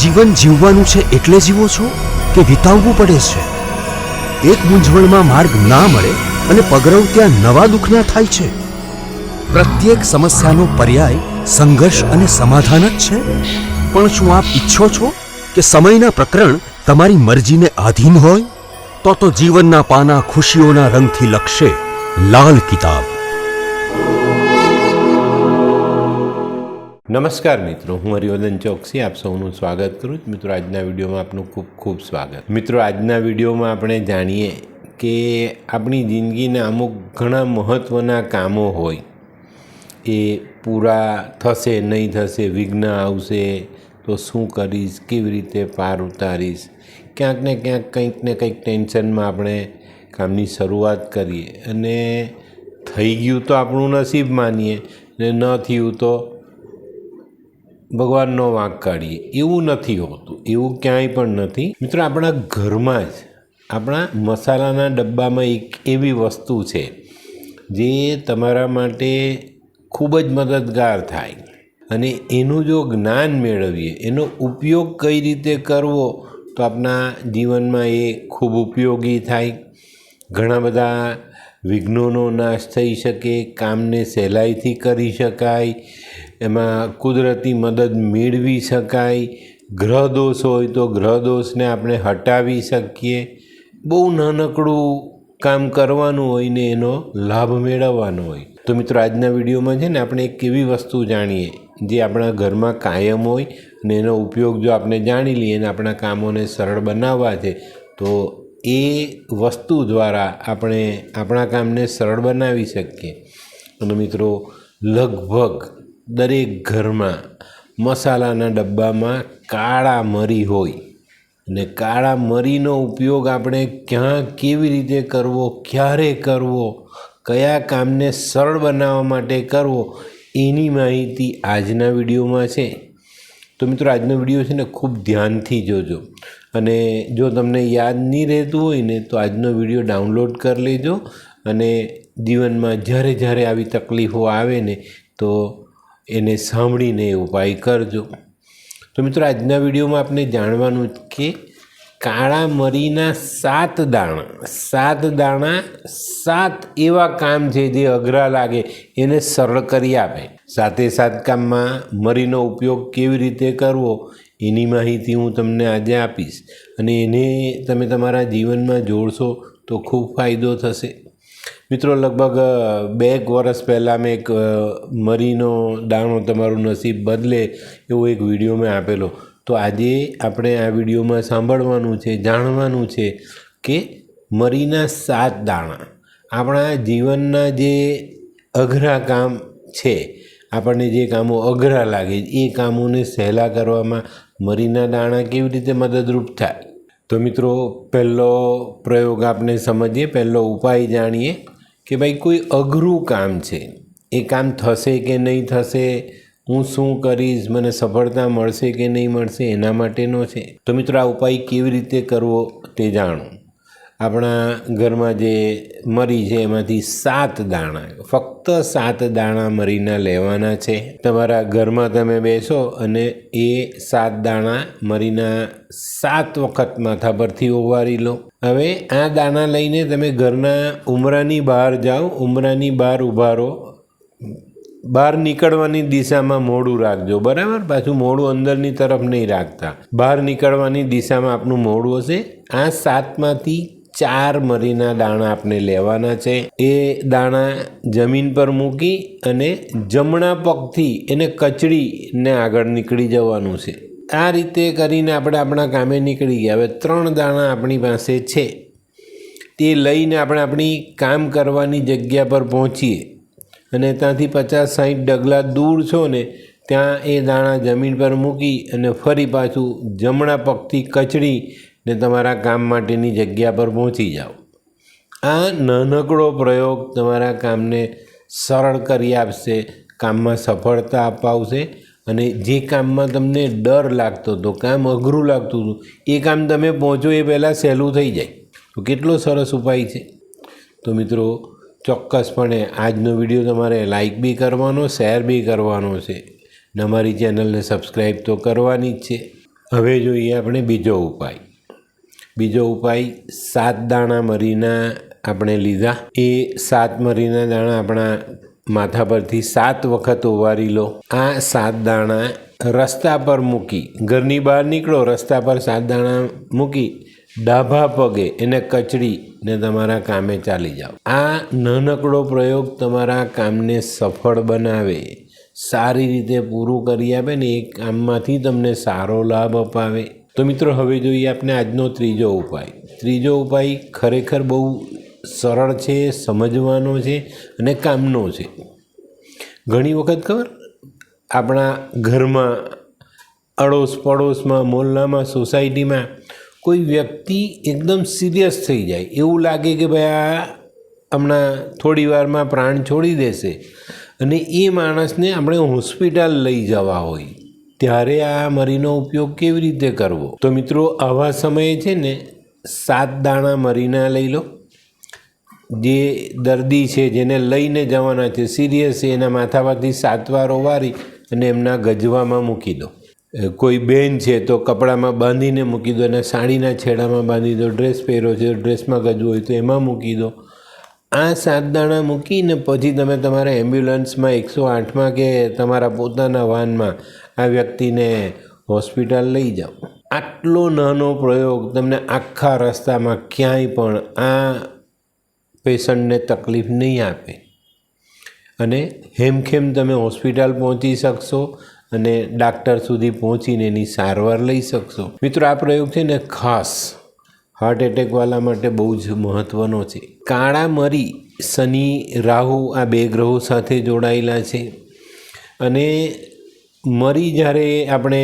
જીવન જીવવાનું છે એટલે જીવો છો કે વિતાવવું પડે છે? એક મૂંઝવણમાં માર્ગ ના મળે અને પગરવ ત્યાં નવા દુઃખના થાય છે. પ્રત્યેક સમસ્યાનો પર્યાય સંઘર્ષ અને સમાધાન જ છે. પણ શું આપ ઈચ્છો છો કે સમયના પ્રકરણ તમારી મરજીને આધીન હોય? તો જીવનના પાના ખુશીઓના રંગથી લખશે લાલ કિતાબ. નમસ્કાર મિત્રો, હું હરિવર્ધન ચોકસી આપ સૌનું સ્વાગત કરું છું. મિત્રો, આજના વિડીયોમાં આપનું ખૂબ ખૂબ સ્વાગત. મિત્રો, આજના વિડીયોમાં આપણે જાણીએ કે આપણી જિંદગીના અમુક ઘણા મહત્ત્વના કામો હોય એ પૂરા થશે નહીં થશે, વિઘ્ન આવશે તો શું કરીશ, કેવી રીતે પાર ઉતારીશ, ક્યાંક ને ક્યાંક કંઈક ને કંઈક ટેન્શનમાં આપણે કામની શરૂઆત કરીએ અને થઈ ગયું તો આપણું નસીબ માનીએ ને ન થયું તો ભગવાનનો વાંક કાઢીએ. એવું નથી હોતું, એવું ક્યાંય પણ નથી. મિત્રો, આપણા ઘરમાં જ આપણા મસાલાના ડબ્બામાં એક એવી વસ્તુ છે જે તમારા માટે ખૂબ જ મદદગાર થાય અને એનું જો જ્ઞાન મેળવીએ, એનો ઉપયોગ કઈ રીતે કરવો તો આપણા જીવનમાં એ ખૂબ ઉપયોગી થાય. ઘણા બધા વિઘ્નોનો નાશ થઈ શકે, કામને સહેલાઈથી કરી શકાય, એમાં કુદરતી મદદ મેળવી શકાય. ગ્રહ દોષ હોય તો ગ્રહ દોષને આપણે હટાવી શકીએ. બહુ નાનકડું કામ કરવાનું હોય ને એનો લાભ મેળવવાનો હોય. તો મિત્રો, આજના વિડીયોમાં છે ને આપણે એક એવી વસ્તુ જાણીએ જે આપણા ઘરમાં કાયમ હોય અને એનો ઉપયોગ જો આપણે જાણી લઈએ અને આપણા કામોને સરળ બનાવવા છે તો એ વસ્તુ દ્વારા આપણે આપણા કામને સરળ બનાવી શકીએ. અને મિત્રો, લગભગ દરેક ઘરમાં મસાલાના ડબ્બામાં કાળા મરી હોય અને કાળા મરીનો ઉપયોગ આપણે ક્યાં કેવી રીતે કરવો, ક્યારે કરવો, કયા કામને સરળ બનાવવા માટે કરવો, એની માહિતી આજના વિડીયોમાં છે. તો મિત્રો, આજનો વિડીયો છે ને ખૂબ ધ્યાનથી જોજો અને જો તમને યાદ નહીં રહેતું હોય ને તો આજનો વિડીયો ડાઉનલોડ કરી લેજો અને જીવનમાં જ્યારે જ્યારે આવી તકલીફો આવે ને તો એને સાંભળીને એ ઉપાય કરજો. તો મિત્રો, આજના વિડીયોમાં આપણે જાણવાનું કે કાળા મરીના 7 દાણા 7 એવા કામ છે જે અઘરા લાગે એને સરળ કરી આપે. સાથે કામમાં મરીનો ઉપયોગ કેવી રીતે કરવો એની માહિતી હું તમને આજે આપીશ અને એને તમે તમારા જીવનમાં જોડશો તો ખૂબ ફાયદો થશે. મિત્રો, લગભગ 2 વર્ષ પહેલાં મેં એક મરીનો દાણો તમારું નસીબ બદલે એવો એક વિડીયો મેં આપેલો. તો આજે આપણે આ વિડીયોમાં સાંભળવાનું છે, જાણવાનું છે કે મરીના 7 દાણા આપણા જીવનના જે અઘરા કામ છે, આપણને જે કામો અઘરા લાગે એ કામોને સહેલા કરવામાં મરીના દાણા કેવી રીતે મદદરૂપ થાય. તો મિત્રો, પહેલો પ્રયોગ આપણે સમજીએ, પહેલો ઉપાય જાણીએ કે ભાઈ કોઈ અઘરું કામ છે, એ કામ થશે કે નહીં થશે, હું શું કરીશ, મને સફળતા મળશે કે નહીં મળશે, એના માટેનો છે. તો મિત્રો, આ ઉપાય કેવી રીતે કરવો તે જાણો. આપણા ઘરમાં જે મરી છે એમાંથી 7 દાણા, ફક્ત 7 દાણા મરીના લેવાના છે. તમારા ઘરમાં તમે બેસો અને એ 7 દાણા મરીના 7 વખત માથા પરથી ઓવારી લો. હવે આ દાણા લઈને તમે ઘરના ઉંબરાની બહાર જાઓ, ઉંબરાની બહાર ઊભા રહો. બહાર નીકળવાની દિશામાં મોઢું રાખજો, બરાબર? પાછું મોઢું અંદરની તરફ નહીં રાખતા, બહાર નીકળવાની દિશામાં આપનું મોઢું હશે. આ 7માંથી 4 મરીના દાણા આપણે લેવાના છે. એ દાણા જમીન પર મૂકી અને જમણા પગથી એને કચડીને આગળ નીકળી જવાનું છે. આ રીતે કરીને આપણે આપણા કામે નીકળી ગયા. હવે 3 દાણા આપણી પાસે છે તે લઈને આપણે આપણી કામ કરવાની જગ્યા પર પહોંચીએ અને ત્યાંથી 50-60 ડગલા દૂર છો ને ત્યાં એ દાણા જમીન પર મૂકી અને ફરી પાછું જમણા પગથી કચડી ને તમારા કામ માટેની જગ્યા પર પહોંચી જાઓ. આ નાનકડો પ્રયોગ તમારા કામને સરળ કરી આપશે, કામમાં સફળતા અપાવશે અને જે કામમાં તમને ડર લાગતો હતો, કામ અઘરું લાગતું હતું, એ કામ તમે પહોંચો એ પહેલાં સહેલું થઈ જાય. તો કેટલો સરસ ઉપાય છે. તો મિત્રો, ચોક્કસપણે આજનો વિડીયો તમારે લાઈક બી કરવાનો, શેર બી કરવાનો છે ને અમારી ચેનલને સબસ્ક્રાઈબ તો કરવાની જ છે. હવે જોઈએ આપણે બીજો ઉપાય. બીજો ઉપાય 7 દાણા મરીના આપણે લીધા. એ 7 મરીના દાણા આપણા માથા પરથી 7 વખત ઓવારી લો. આ 7 દાણા રસ્તા પર મૂકી, ઘરની બહાર નીકળો, રસ્તા પર 7 દાણા મૂકી ડાભા પગે એને કચડીને તમારા કામે ચાલી જાઓ. આ નાનકડો પ્રયોગ તમારા કામને સફળ બનાવે, સારી રીતે પૂરું કરી આપે ને એ કામમાંથી તમને સારો લાભ અપાવે. તો મિત્રો હવે જોઈએ આપણે આજનો ત્રીજો ઉપાય. ત્રીજો ઉપાય ખરેખર બહુ સરળ છે, સમજવાનો છે અને કામનો છે. ઘણી વખત ખબર આપણા ઘરમાં, અડોશ પડોશમાં, મોહલ્લામાં, સોસાયટીમાં કોઈ વ્યક્તિ એકદમ સિરિયસ થઈ જાય, એવું લાગે કે ભાઈ આ હમણાં થોડી વારમાં પ્રાણ છોડી દેશે અને એ માણસને આપણે હોસ્પિટલ લઈ જવા હોય, ત્યારે આ મરીનો ઉપયોગ કેવી રીતે કરવો? તો મિત્રો આવા સમયે છે ને 7 દાણા મરીના લઈ લો. જે દર્દી છે જેને લઈને જવાના છે, સિરિયસ છે, એના માથા પરથી 7 વાર ઓવારી અને એમના ગજવામાં મૂકી દો. કોઈ બેન છે તો કપડામાં બાંધીને મૂકી દો, અને સાડીના છેડામાં બાંધી દો. ડ્રેસ પહેર્યો છે, ડ્રેસમાં ગજવો હોય તો એમાં મૂકી દો. આ 7 દાણા મૂકીને પછી તમે તમારા એમ્બ્યુલન્સમાં, 108માં કે તમારા પોતાના વાહનમાં આ વ્યક્તિને હોસ્પિટલ લઈ જાઓ. આટલો નાનો પ્રયોગ તમને આખા રસ્તામાં ક્યાંય પણ આ પેશન્ટને તકલીફ નહીં આપે અને હેમખેમ તમે હોસ્પિટલ પહોંચી શકશો અને ડાક્ટર સુધી પહોંચીને એની સારવાર લઈ શકશો. મિત્રો આ પ્રયોગ છે ને ખાસ હાર્ટ એટેકવાળા માટે બહુ જ મહત્ત્વનો છે. કાળા મરી, શનિ, રાહુ આ 2 ગ્રહો સાથે જોડાયેલા છે અને મરી જ્યારે આપણે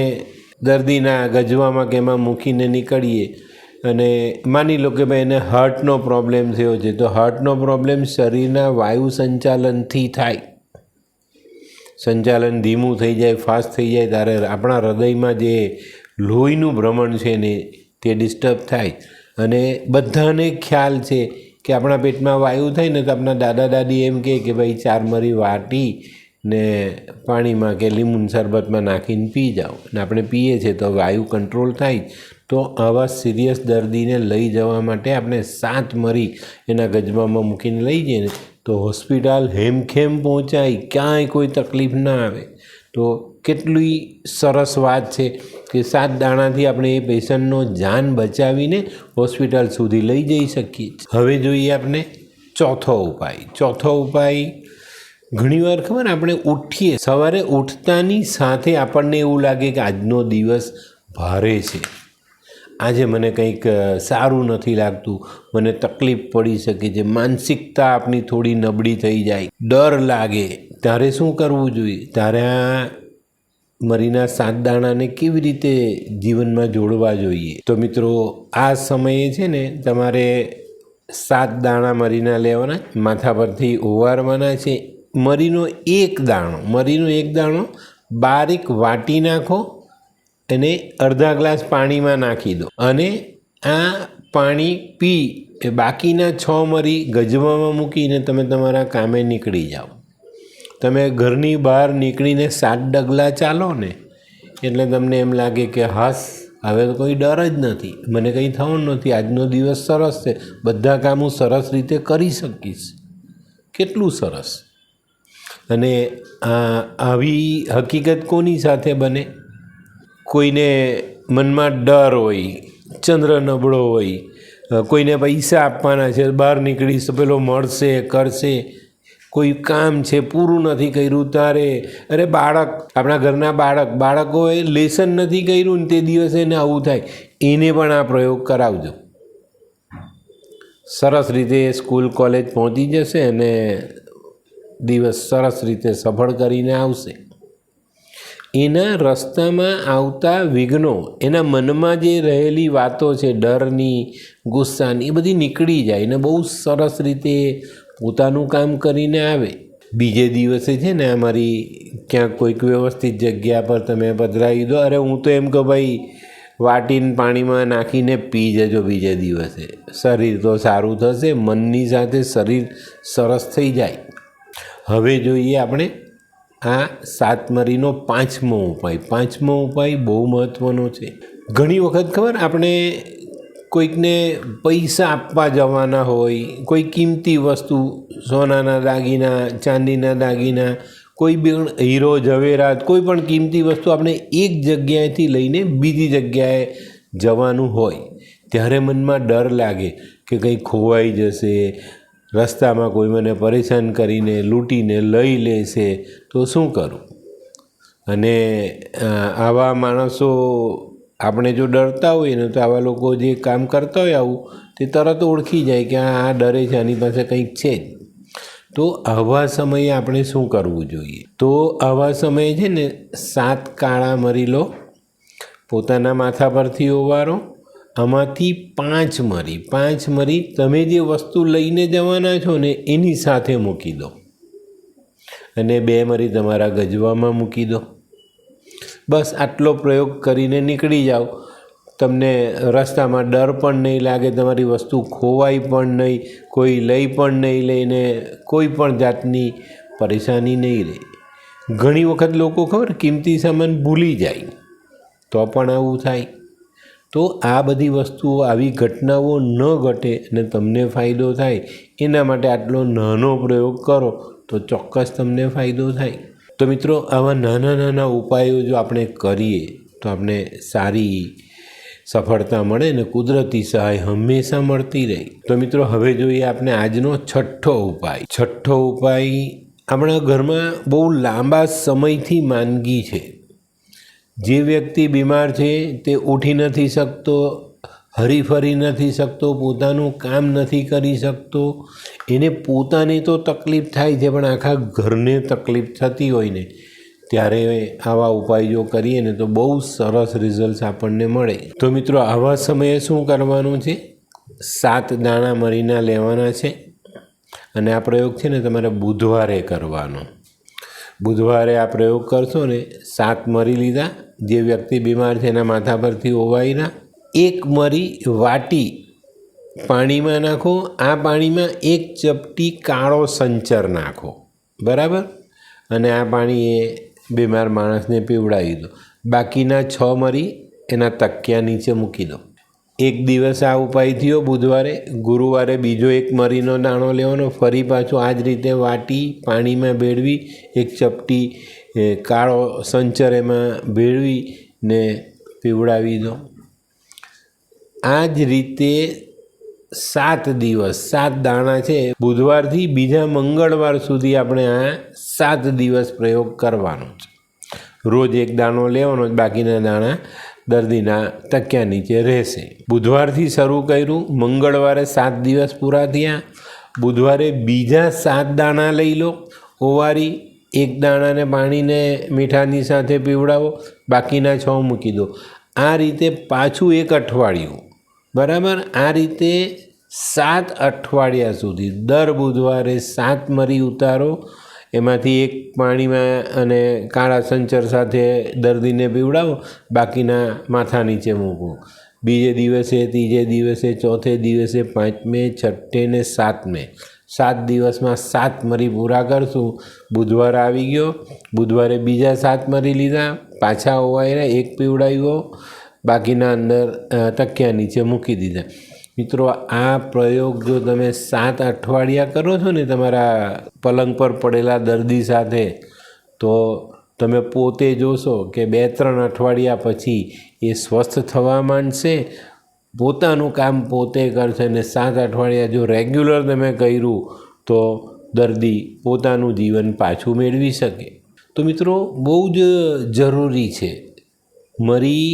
દર્દીના ગજવામાં કે એમાં મૂકીને નીકળીએ અને માની લો કે ભાઈ એને હાર્ટનો પ્રોબ્લેમ થયો છે, તો હાર્ટનો પ્રોબ્લેમ શરીરના વાયુ સંચાલનથી થાય. સંચાલન ધીમું થઈ જાય, ફાસ્ટ થઈ જાય, ત્યારે આપણા હૃદયમાં જે લોહીનું ભ્રમણ છે ને તે ડિસ્ટર્બ થાય. અને બધાને ખ્યાલ છે કે આપણા પેટમાં વાયુ થાય ને તો આપણા દાદા દાદી એમ કહે કે ભાઈ 4 મરી વાટી ને પાણીમાં કે લીંબુના શરબતમાં નાખીને પી જાઓ, અને આપણે પીએ છીએ તો વાયુ કંટ્રોલ થાય. તો આવા સિરિયસ દર્દીને લઈ જવા માટે આપણે 7 મરી એના ગજવામાં મૂકીને લઈ જઈએ ને તો હોસ્પિટલ હેમખેમ પહોંચાય, ક્યાંય કોઈ તકલીફ ના આવે. તો કેટલી સરસ વાત છે કે 7 દાણાથી આપણે એ પેશન્ટનો જાન બચાવીને હોસ્પિટલ સુધી લઈ જઈ શકીએ. હવે જોઈએ આપણે ચોથો ઉપાય. ચોથો ઉપાય ઘણીવાર ખબર આપણે ઉઠીએ, સવારે ઉઠતાની સાથે આપણને એવું લાગે કે આજનો દિવસ ભારે છે, આજે મને કંઈક સારું નથી લાગતું, મને તકલીફ પડી શકે છે, માનસિકતા આપણી થોડી નબળી થઈ જાય, ડર લાગે. ત્યારે શું કરવું જોઈએ? ત્યારે આ મરીના 7 દાણાને કેવી રીતે જીવનમાં જોડવા જોઈએ? તો મિત્રો આ સમયે છે ને તમારે 7 દાણા મરીના લેવાના, માથા પરથી ઓવારવાના છે. મરીનો એક દાણો બારીક વાટી નાખો અને અડધા ગ્લાસ પાણીમાં નાખી દો અને આ પાણી પી બાકીના 6 મરી ગજવામાં મૂકીને તમે તમારા કામે નીકળી જાઓ. તમે ઘરની બહાર નીકળીને 7 ડગલા ચાલો ને એટલે તમને એમ લાગે કે હાસ, હવે તો કોઈ ડર જ નથી, મને કંઈ થવાનું નથી, આજનો દિવસ સરસ છે, બધા કામ હું સરસ રીતે કરી શકીશ. કેટલું સરસ! અને આવી હકીકત કોની સાથે બને? કોઈને મનમાં ડર હોય, ચંદ્ર નબળો હોય, કોઈને પૈસા આપવાના છે, બહાર નીકળીશ પેલો મળશે, કરશે, કોઈ કામ છે પૂરું નથી કર્યું ત્યારે, અરે બાળક, આપણા ઘરના બાળકોએ લેસન નથી કર્યું ને તે દિવસે એને આવું થાય, એને પણ આ પ્રયોગ કરાવજો. સરસ રીતે સ્કૂલ કોલેજ પહોંચી જશે અને દિવસ સરસ રીતે સફળ કરીને આવશે. એના રસ્તામાં આવતા વિઘ્નો, એના મનમાં જે રહેલી વાતો છે ડરની, ગુસ્સાની, એ બધી નીકળી જાય અને બહુ સરસ રીતે પોતાનું કામ કરીને આવે. બીજે દિવસે છે ને અમારી ક્યાંક કોઈક વ્યવસ્થિત જગ્યા પર તમે પધરાવી દો. અરે હું તો એમ કહું ભાઈ વાટીને પાણીમાં નાખીને પી જજો બીજે દિવસે, શરીર તો સારું થશે, મનની સાથે શરીર સરસ થઈ જાય. હવે જોઈએ આપણે આ 7 મરીનો 5મો ઉપાય. 5મો ઉપાય બહુ મહત્ત્વનો છે. ઘણી વખત ખબર આપણે કોઈકને પૈસા આપવા જવાના હોય, કોઈ કિંમતી વસ્તુ, સોનાના દાગીના, ચાંદીના દાગીના, કોઈ પણ હીરો ઝવેરાત, કોઈ પણ કિંમતી વસ્તુ આપણે એક જગ્યાએથી લઈને બીજી જગ્યાએ જવાનું હોય ત્યારે મનમાં ડર લાગે કે કંઈ ખોવાઈ જશે, રસ્તામાં કોઈ મને પરેશાન કરીને લૂંટીને લઈ લેશે તો શું કરું? અને આવા માણસો આપણે જો ડરતા હોઈએ ને તો આવા લોકો જે કામ કરતા હોય આવું તે તરત ઓળખી જાય કે આ ડરે છે, આની પાસે કંઈક છે જ. તો આવા સમયે આપણે શું કરવું જોઈએ? તો આવા સમયે છે ને 7 કાળા મરી લો, પોતાના માથા પરથી ઓવારો, આમાંથી 5 મરી તમે જે વસ્તુ લઈને જવાના છો ને એની સાથે મૂકી દો, અને 2 મરી તમારા ગજવામાં મૂકી દો. બસ આટલો પ્રયોગ કરીને નીકળી જાઓ. તમને રસ્તામાં ડર પણ નહીં લાગે, તમારી વસ્તુ ખોવાઈ પણ નહીં, કોઈ લઈ પણ નહીં લઈને કોઈ પણ જાતની પરેશાની નહીં રહે. ઘણી વખત લોકો ખબર કિંમતી સામાન ભૂલી જાય તો પણ આવું થાય. તો આ બધી વસ્તુઓ, આવી ઘટનાઓ ન ઘટે અને તમને ફાયદો થાય એના માટે આટલો નાનો પ્રયોગ કરો તો ચોક્કસ તમને ફાયદો થાય. તો મિત્રો, આવા નાના નાના ઉપાયો જો આપણે કરીએ તો આપણે સારી સફળતા મળે ને કુદરતી સહાય હંમેશા મળતી રહે. તો મિત્રો, હવે જોઈએ આપણે આજનો છઠ્ઠો ઉપાય. છઠ્ઠો ઉપાય આપણા ઘરમાં બહુ લાંબા સમયથી માંદગી છે. જે વ્યક્તિ બીમાર છે તે ઉઠી નથી શકતો, હરીફરી નથી શકતો, પોતાનું કામ નથી કરી શકતો, એને પોતાને તો તકલીફ થાય છે પણ આખા ઘરને તકલીફ થતી હોય ને ત્યારે આવા ઉપાય જો કરીએ ને તો બહુ સરસ રિઝલ્ટ આપણને મળે. તો મિત્રો, આવા સમયે શું કરવાનું છે? 7 દાણા મરીના લેવાના છે અને આ પ્રયોગ છે ને તમારે બુધવારે કરવાનો. બુધવારે આ પ્રયોગ કરશો ને, 7 મરી લીધા, જે વ્યક્તિ બીમાર છે એના માથા પરથી ઓવાઈના, 1 મરી વાટી પાણીમાં નાખો. આ પાણીમાં 1 ચપટી કાળો સંચર નાખો, બરાબર? અને આ પાણી એ બીમાર માણસને પીવડાવી દો. બાકીના 6 મરી એના તકિયા નીચે મૂકી દો. 1 દિવસ આ ઉપાય થયો બુધવારે. ગુરુવારે બીજો 1 મરીનો દાણો લેવાનો, ફરી પાછો આ જ રીતે વાટી પાણીમાં ભેળવી 1 ચપટી કાળો સંચર એમાં ભેળવીને પીવડાવી દો. આ જ રીતે 7 દિવસ, 7 દાણા છે, બુધવારથી બીજા મંગળવાર સુધી આપણે આ 7 દિવસ પ્રયોગ કરવાનો છે. રોજ 1 દાણો લેવાનો, બાકીના દાણા દર્દીના તકિયા નીચે રહેશે. બુધવારથી શરૂ કર્યું, મંગળવારે 7 દિવસ પૂરા થયા. બુધવારે બીજા 7 દાણા લઈ લો, ઓવારી 1 દાણાને પાણીને મીઠાની સાથે પીવડાવો, બાકીના 6 મૂકી દો. આ રીતે પાછું 1 અઠવાડિયું, બરાબર? આ રીતે 7 અઠવાડિયા સુધી દર બુધવારે 7 મરી ઉતારો, એમાંથી 1 પાણીમાં અને કાળા સંચર સાથે દર્દીને પીવડાવો, બાકીના માથા નીચે મૂકો. બીજે દિવસે, ત્રીજે દિવસે, ચોથે દિવસે, 5મે, 6ઠે ને 7મે, 7 દિવસમાં 7 મરી પૂરા કરશું. બુધવાર આવી ગયો, બુધવારે બીજા 7 મરી લીધા, પાછા ઓવાયરા, 1 પીવડાવ્યો, બાકીના અંદર તકિયા નીચે મૂકી દીધા. મિત્રો, આ પ્રયોગ જો તમે 7 અઠવાડિયા કરો છો ને તમારા પલંગ પર પડેલા દર્દી સાથે, તો તમે પોતે જોશો કે 2-3 અઠવાડિયા પછી એ સ્વસ્થ થવા માંડશે, પોતાનું કામ પોતે કરશે. અને 7 અઠવાડિયા જો રેગ્યુલર તમે કર્યું તો દર્દી પોતાનું જીવન પાછું મેળવી શકે. તો મિત્રો, બહુ જ જરૂરી છે. મરી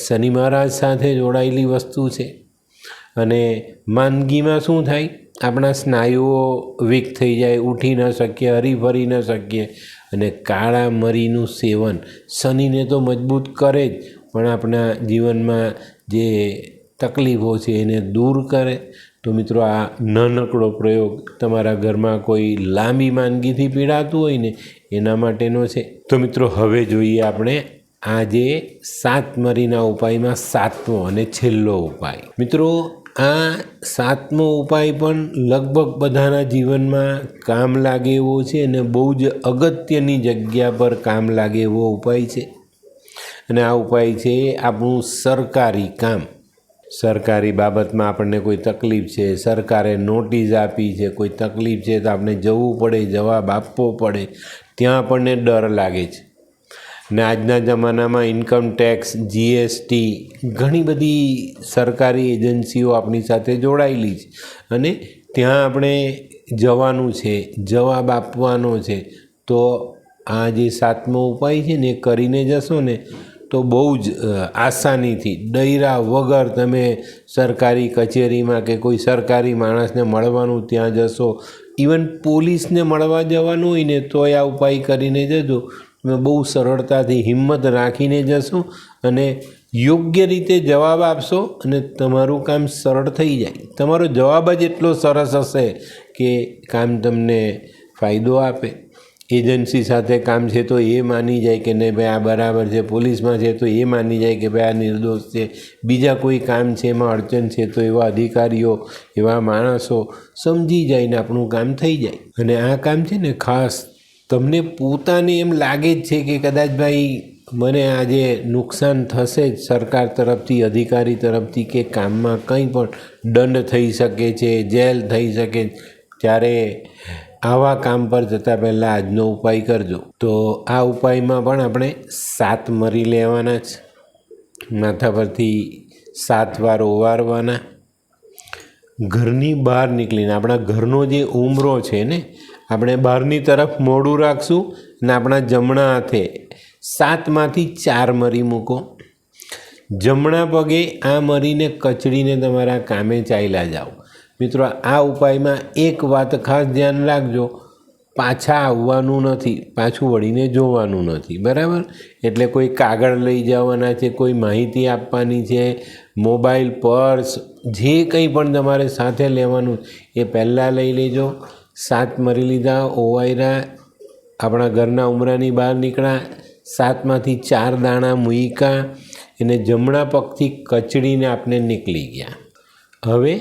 શનિ મહારાજ સાથે જોડાયેલી વસ્તુ છે અને માંદગીમાં શું થાય? આપણા સ્નાયુઓ વીક થઈ જાય, ઉઠી ન શકીએ, હરીફરી ન શકીએ. અને કાળા મરીનું સેવન શનિને તો મજબૂત કરે જ, પણ આપણા જીવનમાં જે તકલીફો છે એને દૂર કરે. તો મિત્રો, આ નાનકડો પ્રયોગ તમારા ઘરમાં કોઈ લાંબી માંદગીથી પીડાતું હોય ને એના માટેનો છે. તો મિત્રો, હવે જોઈએ આપણે આજે 7 મરીના ઉપાયમાં 7મો અને છેલ્લો ઉપાય. મિત્રો, આ 7મો ઉપાય પણ લગભગ બધાના જીવનમાં કામ લાગે એવો છે અને બહુ જ અગત્યની જગ્યા પર કામ લાગે એવો ઉપાય છે. અને આ ઉપાય છે આપણું સરકારી કામ. સરકારી બાબતમાં આપણને કોઈ તકલીફ છે, સરકારે નોટિસ આપી છે, કોઈ તકલીફ છે તો આપણે જવું પડે, જવાબ આપવો પડે, ત્યાં આપણને ડર લાગે છે. ને આજના જમાનામાં ઇન્કમ ટેક્સ, જીએસટી, ઘણી બધી સરકારી એજન્સીઓ આપણી સાથે જોડાયેલી છે અને ત્યાં આપણે જવાનું છે, જવાબ આપવાનો છે. તો આ જે 7મો ઉપાય છે ને એ કરીને જશો ને તો બહુ જ આસાનીથી ડર્યા વગર તમે સરકારી કચેરીમાં કે કોઈ સરકારી માણસને મળવાનું ત્યાં જશો. ઇવન પોલીસને મળવા જવાનું હોય ને તોય આ ઉપાય કરીને જજો. તમે બહુ સરળતાથી હિંમત રાખીને જશો અને યોગ્ય રીતે જવાબ આપશો અને તમારું કામ સરળ થઈ જાય. તમારો જવાબ જ એટલો સરસ હશે કે કામ તમને ફાયદો આપે. એજન્સી સાથે કામ છે તો એ માની જાય કે નહીં ભાઈ આ બરાબર છે, પોલીસમાં છે તો એ માની જાય કે ભાઈ આ નિર્દોષ છે, બીજા કોઈ કામ છે એમાં અડચણ છે તો એવા અધિકારીઓ, એવા માણસો સમજી જાય ને આપણું કામ થઈ જાય. અને આ કામ છે ને ખાસ તમને પોતાને એમ લાગે જ છે કે કદાચ ભાઈ મને આજે નુકસાન થશે જ સરકાર તરફથી, અધિકારી તરફથી, કે કામમાં કંઈ પણ દંડ થઈ શકે છે, જેલ થઈ શકે, ત્યારે આવા કામ પર જતાં પહેલાં આજનો ઉપાય કરજો. તો આ ઉપાયમાં પણ આપણે 7 મરી લેવાના છે, માથા પરથી 7 વાર ઓવારવાના. ઘરની બહાર નીકળીને આપણા ઘરનો જે ઉંબરો છે ને આપણે બહારની તરફ મોઢું રાખશું અને આપણા જમણા હાથે 7માંથી 4 મરી મૂકો. જમણા પગે આ મરીને કચડીને તમારા કામે ચાલ્યા જાઓ. મિત્રો આ ઉપાયમાં એક વાત ખાસ ધ્યાન રાખજો, પાછા આવવાનું નથી, પાછું વળીને જોવાનું નથી, બરાબર? એટલે કોઈ કાગળ લઈ જવાના છે, કોઈ માહિતી આપવાની છે, મોબાઈલ, પર્સ, જે કંઈ પણ તમારે સાથે લેવાનું એ પહેલાં લઈ લેજો. 7 મરી લીધા, ઓવાયરા, આપણા ઘરના ઉંબરાની બહાર નીકળ્યા, 7માંથી 4 દાણા મૂક્યા, એને જમણા પગથી કચડીને આપણે નીકળી ગયા. હવે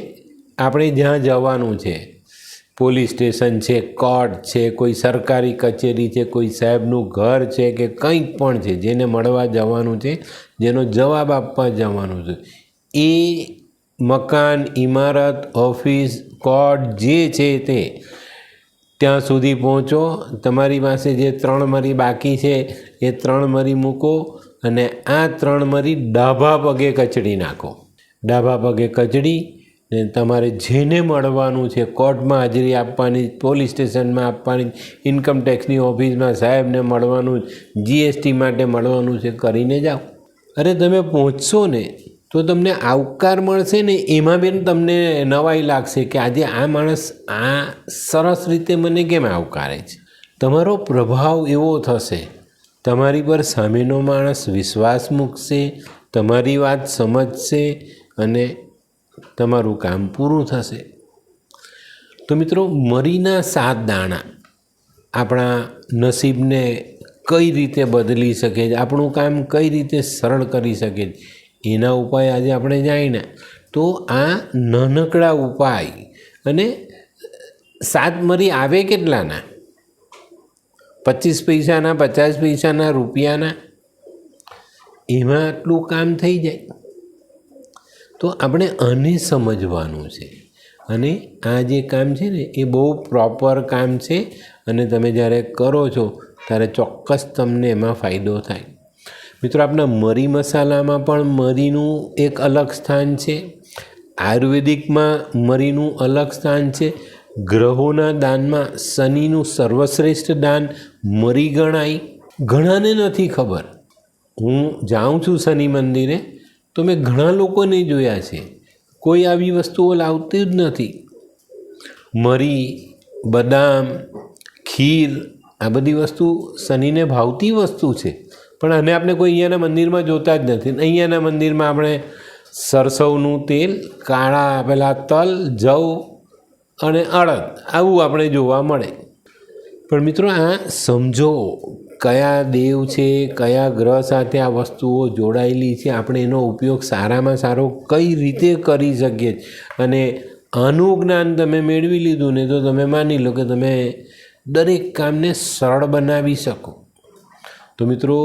આપણે જ્યાં જવાનું છે, પોલીસ સ્ટેશન છે, કોર્ટ છે, કોઈ સરકારી કચેરી છે, કોઈ સાહેબનું ઘર છે કે કંઈક પણ છે જેને મળવા જવાનું છે, જેનો જવાબ આપવા જવાનું છે, એ મકાન, ઇમારત, ઓફિસ, કોર્ટ જે છે તે ત્યાં સુધી પહોંચો. તમારી પાસે જે 3 મરી બાકી છે એ 3 મરી મૂકો અને આ 3 મરી ડાબા પગે કચડી નાખો. ડાબા પગે કચડી ને તમારે જેને મળવાનું છે, કોર્ટમાં હાજરી આપવાની, પોલીસ સ્ટેશનમાં આપવાની, ઇન્કમ ટેક્સની ઓફિસમાં સાહેબને મળવાનું, જીએસટી માટે મળવાનું છે, કરીને જાઓ. અરે તમે પહોંચશો ને તો તમને આવકાર મળશે ને, એમાં બી તમને નવાઈ લાગશે કે આજે આ માણસ આ સરસ રીતે મને કેમ આવકારે છે. તમારો પ્રભાવ એવો થશે, તમારી પર સામેનો માણસ વિશ્વાસ મૂકશે, તમારી વાત સમજશે અને તમારું કામ પૂરું થશે. તો મિત્રો, મરીના 7 દાણા આપણા નસીબને કઈ રીતે બદલી શકે છે, આપણું કામ કઈ રીતે સરળ કરી શકે છે, એના ઉપાય આજે આપણે જાણીને તો આ નાનકડા ઉપાય અને 7 મરી આવે કેટલાના? 25 પૈસાના, 50 પૈસાના, રૂપિયાના, એમાં આટલું કામ થઈ જાય. તો આપણે આને સમજવાનું છે અને આ જે કામ છે ને એ બહુ પ્રોપર કામ છે અને તમે જ્યારે કરો છો ત્યારે ચોક્કસ તમને એમાં ફાયદો થાય. મિત્રો, આપણા મરી મસાલામાં પણ મરીનું એક અલગ સ્થાન છે, આયુર્વેદિકમાં મરીનું અલગ સ્થાન છે, ગ્રહોના દાનમાં શનિનું સર્વશ્રેષ્ઠ દાન મરી ગણાય. ઘણાને નથી ખબર. હું જાઉં છું શનિ મંદિરે તો મેં ઘણા લોકોને જોયા છે, કોઈ આવી વસ્તુઓ લાવતી જ નથી. મરી, બદામ, ખીર, આ બધી વસ્તુ શનિને ભાવતી વસ્તુ છે, પણ આને આપણે કોઈ અહીંયાના મંદિરમાં જોતા જ નથી. અહીંયાના મંદિરમાં આપણે સરસવનું તેલ, કાળા પેલા તલ, જવ અને અડદ આવું આપણે જોવા મળે. પણ મિત્રો, આ સમજો કયા દેવ છે, કયા ગ્રહ સાથે આ વસ્તુઓ જોડાયેલી છે, આપણે એનો ઉપયોગ સારામાં સારો કઈ રીતે કરી શકીએ. અને આનું જ્ઞાન તમે મેળવી લીધું ને તો તમે માની લો કે તમે દરેક કામને સરળ બનાવી શકો. તો મિત્રો,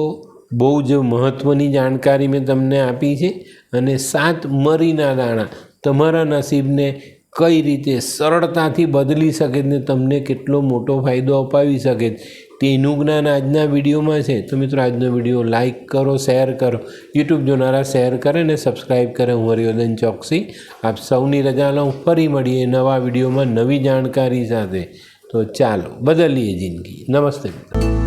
બહુ જ મહત્ત્વની જાણકારી મેં તમને આપી છે અને 7 મરીના દાણા તમારા નસીબને કઈ રીતે સરળતાથી બદલી શકે ને તમને કેટલો મોટો ફાયદો અપાવી શકે તેનું જ્ઞાન આજના વિડીયોમાં છે. તો મિત્રો આજનો વિડીયો લાઈક કરો, શેર કરો, યુટ્યુબ જોનારા શેર કરે ને સબસ્ક્રાઈબ કરે. હું હરિવર્ધન ચોકસી આપ સૌની રજા લઉં. ફરી મળીએ નવા વિડીયોમાં નવી જાણકારી સાથે. તો ચાલો બદલીએ જિંદગી. નમસ્તે મિત્રો.